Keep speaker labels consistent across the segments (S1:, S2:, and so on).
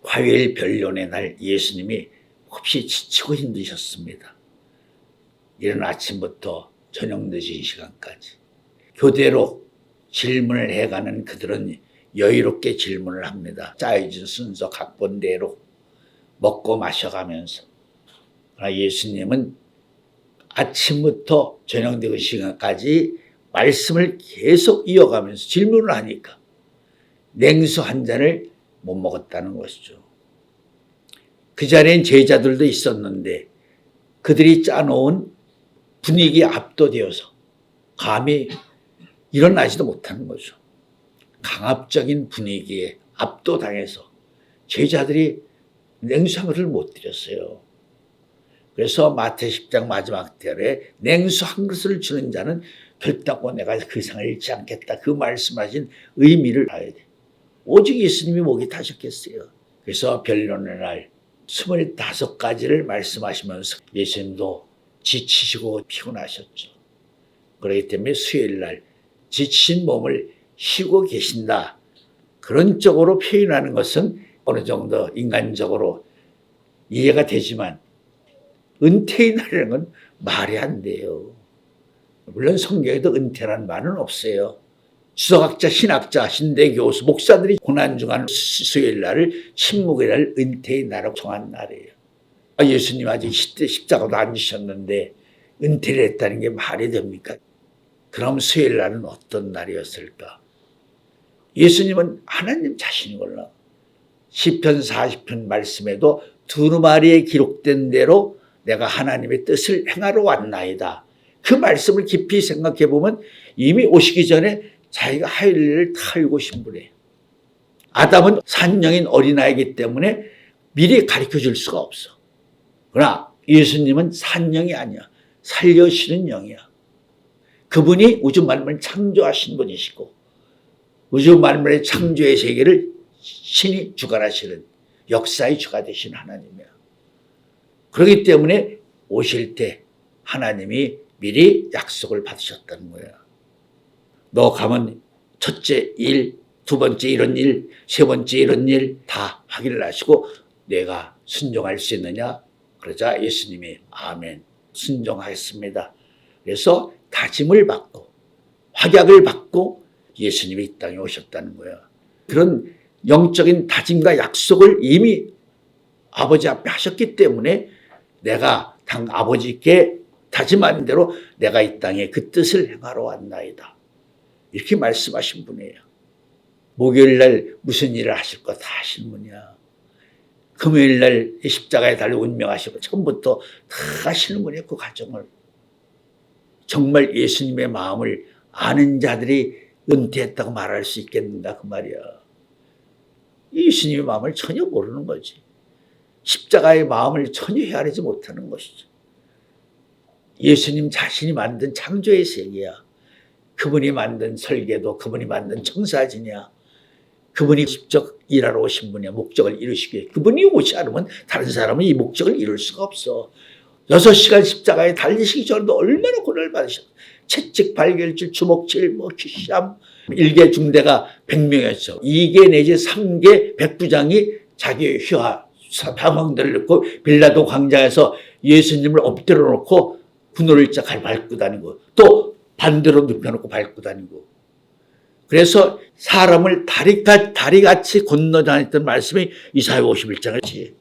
S1: 화요일 변론의 날 예수님이 몹시 지치고 힘드셨습니다. 이른 아침부터 저녁 늦은 시간까지 교대로 질문을 해가는 그들은 여유롭게 질문을 합니다. 짜여진 순서 각본대로 먹고 마셔가면서. 그러나 예수님은 아침부터 저녁 늦은 시간까지 말씀을 계속 이어가면서 질문을 하니까 냉수 한 잔을 못 먹었다는 것이죠. 그 자리엔 제자들도 있었는데 그들이 짜놓은 분위기에 압도되어서 감히 일어나지도 못하는 거죠. 강압적인 분위기에 압도당해서 제자들이 냉수 한 그릇을 못 드렸어요. 그래서 마태 10장 마지막 절에 냉수 한 그릇을 주는 자는 결단코 내가 그 상을 잃지 않겠다. 그 말씀하신 의미를 봐야 돼. 오직 예수님이 목이 타셨겠어요. 그래서 변론의 날 25가지를 말씀하시면서 예수님도 지치시고 피곤하셨죠. 그렇기 때문에 수요일 날 지친 몸을 쉬고 계신다. 그런 쪽으로 표현하는 것은 어느 정도 인간적으로 이해가 되지만 은퇴의 날이라는 건 말이 안 돼요. 물론 성경에도 은퇴라는 말은 없어요. 주석학자, 신학자, 신대교수, 목사들이 고난중한 수요일 날을 침묵의 은퇴의 날이라고 정한 날이에요. 예수님 아직 십자가도 안 지셨는데 은퇴를 했다는 게 말이 됩니까? 그럼 수요일 날은 어떤 날이었을까? 예수님은 하나님 자신이걸로 시편 40편 말씀에도 두루마리에 기록된 대로 내가 하나님의 뜻을 행하러 왔나이다. 그 말씀을 깊이 생각해 보면 이미 오시기 전에 자기가 할 일을 다 알고 오신 분이에요. 아담은 산령인 어린아이이기 때문에 미리 가르쳐 줄 수가 없어. 그러나 예수님은 산령이 아니야. 살려주시는 영이야. 그분이 우주 만물을 창조하신 분이시고 우주 만물의 창조의 세계를 신이 주관하시는 역사의 주가 되신 하나님이야. 그렇기 때문에 오실 때 하나님이 미리 약속을 받으셨다는 거야. 너 가면 첫째 일, 두 번째 이런 일, 세 번째 이런 일 다 확인을 하시고 내가 순종할 수 있느냐? 그러자 예수님이 아멘, 순종하겠습니다. 그래서 다짐을 받고 확약을 받고 예수님이 이 땅에 오셨다는 거야. 그런 영적인 다짐과 약속을 이미 아버지 앞에 하셨기 때문에 내가 당 아버지께 다짐한 대로 내가 이 땅에 그 뜻을 행하러 왔나이다. 이렇게 말씀하신 분이에요. 목요일 날 무슨 일을 하실 거 다 하신 분이야. 금요일 날 십자가에 달려 운명하시고 처음부터 다 하시는 분이에요. 그 과정을. 정말 예수님의 마음을 아는 자들이 은퇴했다고 말할 수 있겠는가 그 말이야. 예수님의 마음을 전혀 모르는 거지. 십자가의 마음을 전혀 헤아리지 못하는 것이죠. 예수님 자신이 만든 창조의 세계야. 그분이 만든 설계도, 그분이 만든 청사진이야. 그분이 직접 일하러 오신 분이야. 목적을 이루시기. 그분이 오지 않으면 다른 사람은 이 목적을 이룰 수가 없어. 6시간 십자가에 달리시기 전에도 얼마나 고난을 받으셨어. 채찍, 발결질, 주먹질, 시험. 1개 중대가 100명이었죠. 2개 내지 3개 백부장이 자기의 휘하, 방황들을 넣고 빌라도 광장에서 예수님을 엎드려 놓고 분노를 밟고 다니고 또 반대로 눕혀놓고 밟고 다니고. 그래서 사람을 다리같이 건너 다녔던 말씀이 이사야 51장이지.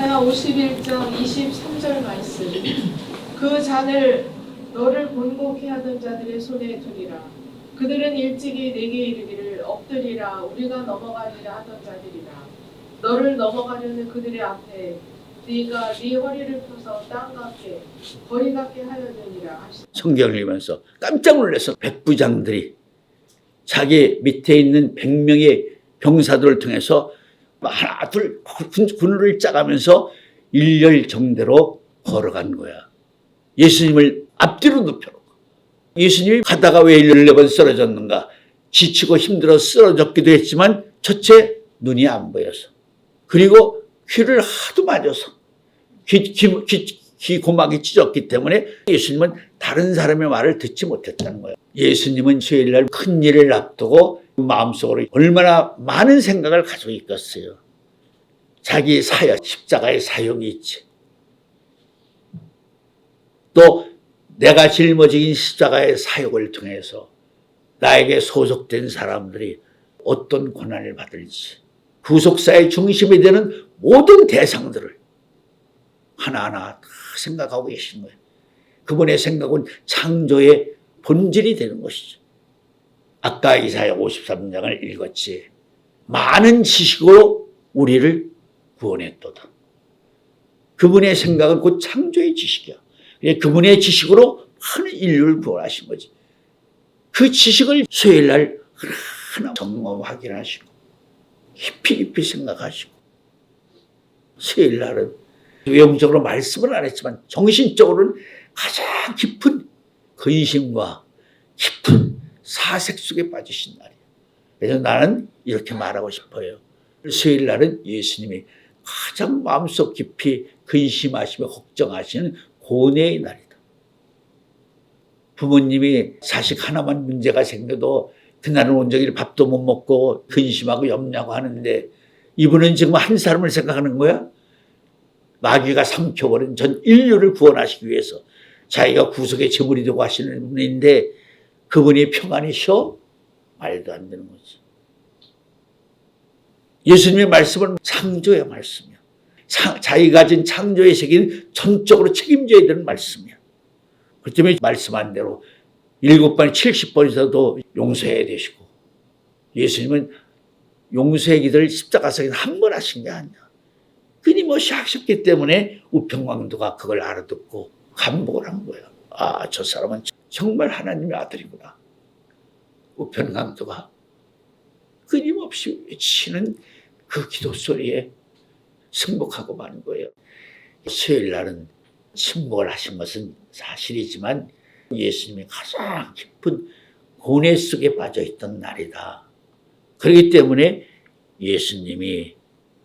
S2: 이사야 51장 23절 말씀. 그 잔을 너를 본고케 하던 자들의 손에 두리라. 그들은 일찍이 내게 이르기를 엎드리라 우리가 넘어가리라 하던 자들이라. 너를 넘어가려는 그들의 앞에 네가 네 허리를 펴서 땅 같게 거리 같게 하였느니라.
S1: 성경을 읽으면서 깜짝 놀라서 백부장들이 자기 밑에 있는 100명의 병사들을 통해서 하나 둘 군우를 짜가면서 일렬정대로 걸어간 거야. 예수님을 앞뒤로 눕혀놓고. 예수님이 가다가 왜 14번 쓰러졌는가? 지치고 힘들어 쓰러졌기도 했지만 첫째 눈이 안 보여서, 그리고 귀를 하도 맞아서 귀 고막이 찢었기 때문에 예수님은 다른 사람의 말을 듣지 못했다는 거예요. 예수님은 수요일날 큰 일을 앞두고 마음속으로 얼마나 많은 생각을 가지고 있겠어요. 자기 사역, 십자가의 사역이 있지. 또 내가 짊어진 십자가의 사역을 통해서 나에게 소속된 사람들이 어떤 고난을 받을지, 구속사의 중심이 되는 모든 대상들을 하나하나 다 생각하고 계신 거예요. 그분의 생각은 창조의 본질이 되는 것이죠. 아까 이사야 53장을 읽었지. 많은 지식으로 우리를 구원했도다. 그분의 생각은 곧 창조의 지식이야. 그분의 지식으로 많은 인류를 구원하신 거지. 그 지식을 수요일날 하나하나 점검 확인하시고 깊이 생각하시고, 수요일날은 외형적으로 말씀은 안 했지만 정신적으로는 가장 깊은 근심과 깊은 사색 속에 빠지신 날이에요. 그래서 나는 이렇게 말하고 싶어요. 수요일날은 예수님이 가장 마음속 깊이 근심하시며 걱정하시는 고뇌의 날이다. 부모님이 자식 하나만 문제가 생겨도 그날은 온종일 밥도 못 먹고 근심하고 염려하고 하는데, 이분은 지금 한 사람을 생각하는 거야? 마귀가 삼켜버린 전 인류를 구원하시기 위해서 자기가 구속의 제물이 되고 하시는 분인데, 그분이 평안히 쉬어? 말도 안 되는 거지. 예수님의 말씀은 창조의 말씀이야. 자기가 가진 창조의 세계는 전적으로 책임져야 되는 말씀이야. 그렇기 때문에 말씀한 대로 7번, 70번에서도 용서해야 되시고, 예수님은 용서의 기도를 십자가에서 한 번 하신 게 아니야. 끊임없이 하셨기 때문에 우평강도가 그걸 알아듣고 감복을 한 거예요. 아, 저 사람은 정말 하나님의 아들이구나. 우평강도가 끊임없이 외치는 그 기도 소리에 승복하고 마는 거예요. 수요일 날은 침묵을 하신 것은 사실이지만 예수님이 가장 깊은 고뇌 속에 빠져있던 날이다. 그렇기 때문에 예수님이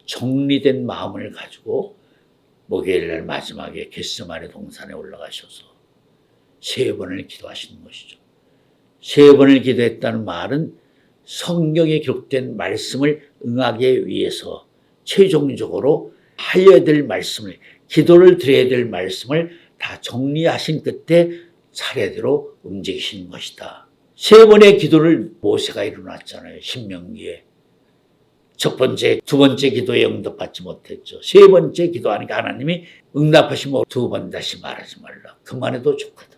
S1: 정리된 마음을 가지고 목요일날 마지막에 겟세마네 동산에 올라가셔서 3번을 기도하시는 것이죠. 3번을 기도했다는 말은 성경에 기록된 말씀을 응하기 위해서 최종적으로 하여야 될 말씀을, 기도를 드려야 될 말씀을 다 정리하신 끝에 차례대로 움직이신 것이다. 3번의 기도를 모세가 이루어놨잖아요. 신명기에. 첫 번째, 두 번째 기도에 응답받지 못했죠. 3번째 기도하니까 하나님이 응답하시면 2번 다시 말하지 말라. 그만해도 좋거든.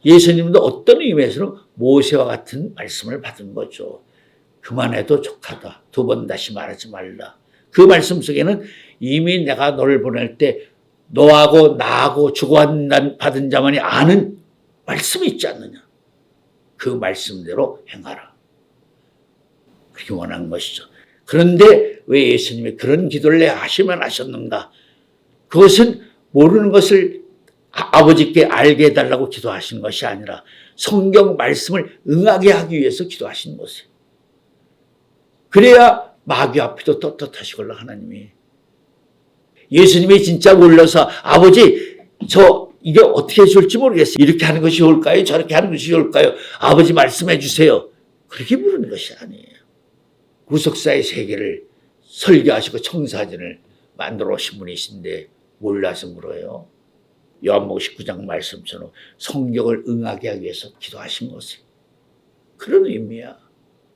S1: 예수님도 어떤 의미에서는 모세와 같은 말씀을 받은 거죠. 그만해도 족하다. 2번 다시 말하지 말라. 그 말씀 속에는 이미 내가 너를 보낼 때 너하고 나하고 주고받은 자만이 아는 말씀이 있지 않느냐. 그 말씀대로 행하라. 그렇게 원한 것이죠. 그런데 왜 예수님이 그런 기도를 내 하시면 하셨는가? 그것은 모르는 것을 아버지께 알게 해달라고 기도하신 것이 아니라 성경 말씀을 응하게 하기 위해서 기도하신 것이에요. 그래야 마귀 앞에도 떳떳하시걸로 하나님이. 예수님이 진짜 몰라서 아버지 이게 어떻게 해줄지 모르겠어요. 이렇게 하는 것이 좋을까요? 저렇게 하는 것이 좋을까요? 아버지 말씀해 주세요. 그렇게 물은 것이 아니에요. 구속사의 세계를 설계하시고 청사진을 만들어 오신 분이신데 몰라서 물어요. 요한복음 19장 말씀처럼 성경을 응하게 하기 위해서 기도하신 것이에요. 그런 의미야.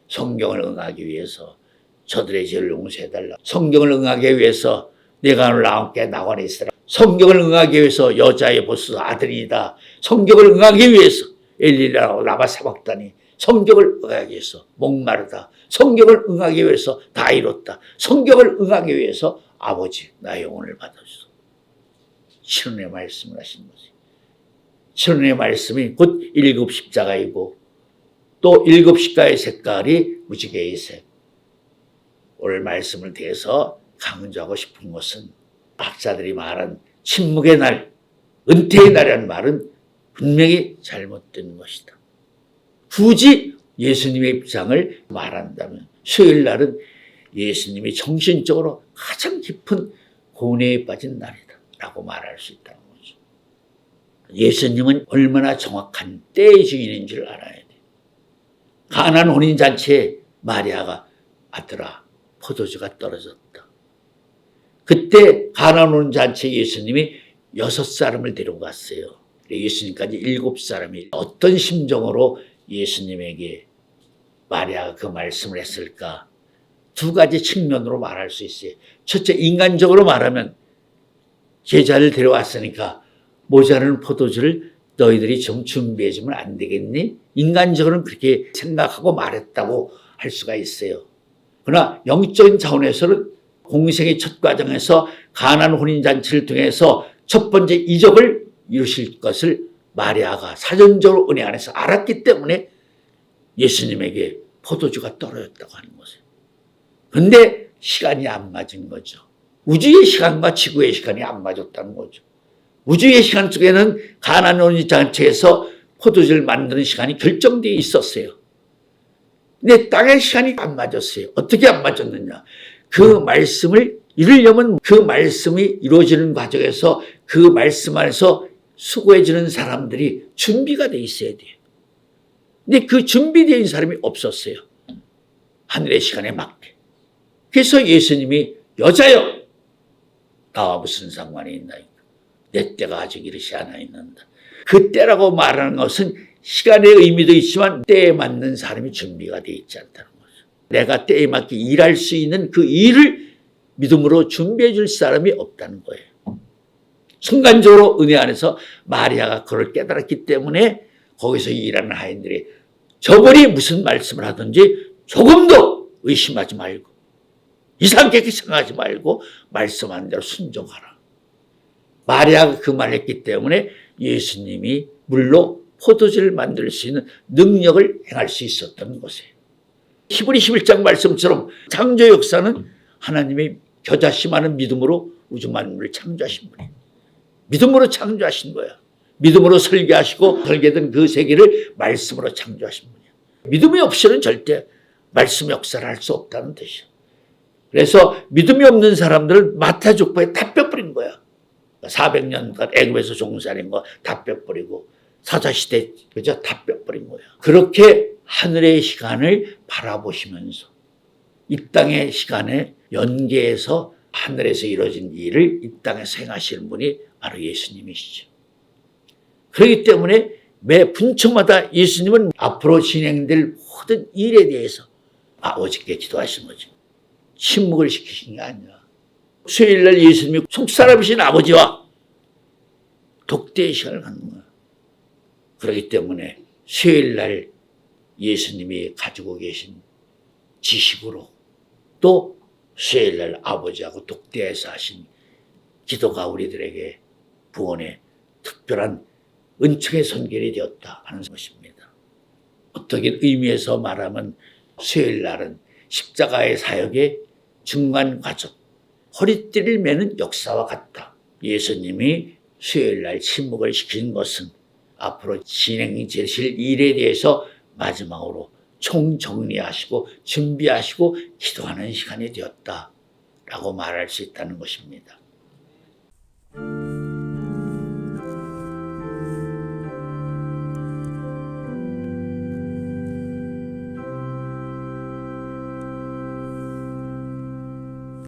S1: 성경을 응하기 위해서 저들의 죄를 용서해달라. 성경을 응하기 위해서 내가 오늘 함께 나관에 있으라. 성경을 응하기 위해서 여자의 보스 아들이다. 성경을 응하기 위해서 엘리라고 라마 사박다니. 성경을 응하기 위해서 목마르다. 성경을 응하기 위해서 다 이뤘다. 성경을 응하기 위해서 아버지 나의 영혼을 받아주소. 신원의 말씀을 하신 거지. 신원의 말씀이 곧 7 십자가이고 또 7 십자가의 색깔이 무지개의 색. 오늘 말씀을 대해서 강조하고 싶은 것은 학자들이 말한 침묵의 날, 은퇴의 날이라는 말은 분명히 잘못된 것이다. 굳이 예수님의 입장을 말한다면 수요일 날은 예수님이 정신적으로 가장 깊은 고뇌에 빠진 날이다 라고 말할 수 있다는 거죠. 예수님은 얼마나 정확한 때의 주인인 줄 알아야 돼. 가나안 혼인잔치에 마리아가 아들아 포도주가 떨어졌다. 그때 가나안 온 잔치에 예수님이 6사람을 데리고 갔어요. 예수님까지 7사람이 어떤 심정으로 예수님에게 마리아가 그 말씀을 했을까? 2가지 측면으로 말할 수 있어요. 첫째, 인간적으로 말하면 제자를 데려왔으니까 모자라는 포도주를 너희들이 좀 준비해주면 안 되겠니? 인간적으로는 그렇게 생각하고 말했다고 할 수가 있어요. 그러나 영적인 차원에서는 공생의 첫 과정에서 가나안 혼인잔치를 통해서 첫 번째 이적을 이루실 것을 마리아가 사전적으로 은혜 안에서 알았기 때문에 예수님에게 포도주가 떨어졌다고 하는 것이에요. 그런데 시간이 안 맞은 거죠. 우주의 시간과 지구의 시간이 안 맞았다는 거죠. 우주의 시간 쪽에는 가나안 혼인잔치에서 포도주를 만드는 시간이 결정되어 있었어요. 근데 땅의 시간이 안 맞았어요. 어떻게 안 맞았느냐? 그 말씀을 이루려면 그 말씀이 이루어지는 과정에서 그 말씀 안에서 수고해주는 사람들이 준비가 돼 있어야 돼요. 근데 그 준비되어 있는 사람이 없었어요. 하늘의 시간에 맞게. 그래서 예수님이 여자여 나와 무슨 상관이 있나이까. 내 때가 아직 이르지 않아 있는다. 그 때라고 말하는 것은 시간의 의미도 있지만 때에 맞는 사람이 준비가 되어 있지 않다는 거죠. 내가 때에 맞게 일할 수 있는 그 일을 믿음으로 준비해 줄 사람이 없다는 거예요. 순간적으로 은혜 안에서 마리아가 그걸 깨달았기 때문에 거기서 일하는 하인들이 저분이 무슨 말씀을 하든지 조금도 의심하지 말고 이상하게 생각하지 말고 말씀하는 대로 순종하라. 마리아가 그 말을 했기 때문에 예수님이 물로 포도주를 만들 수 있는 능력을 행할 수 있었던 것이에요. 히브리 11장 말씀처럼 창조 역사는 하나님의 겨자씨많은 믿음으로 우주 만물을 창조하신 분이에요. 믿음으로 창조하신 거예요. 믿음으로 설계하시고 설계된 그 세계를 말씀으로 창조하신 분이에요. 믿음이 없이는 절대 말씀 역사를 할 수 없다는 뜻이에요. 그래서 믿음이 없는 사람들을 마타 족보에 다 뼈뿌린 거야. 400년간 애굽에서 종살인 거 다 뼈뿌리고 사자시대 그죠? 다 뼈뿌린 거야. 그렇게 하늘의 시간을 바라보시면서 이 땅의 시간에 연계해서 하늘에서 이루어진 일을 이 땅에서 행하시는 분이 바로 예수님이시죠. 그렇기 때문에 매 분초마다 예수님은 앞으로 진행될 모든 일에 대해서 아버지께 기도하신 거죠. 침묵을 시키신 게 아니라 수요일날 예수님이 속사람이신 아버지와 독대의 시간을 갖는 거예요. 그렇기 때문에 수요일날 예수님이 가지고 계신 지식으로 또 수요일날 아버지하고 독대해서 하신 기도가 우리들에게 구원의 특별한 은총의 선결이 되었다 하는 것입니다. 어떻게 의미에서 말하면 수요일날은 십자가의 사역의 중간 과정, 허리띠를 매는 역사와 같다. 예수님이 수요일날 침묵을 시킨 것은 앞으로 진행되실 일에 대해서 마지막으로 총정리하시고 준비하시고 기도하는 시간이 되었다라고 말할 수 있다는 것입니다.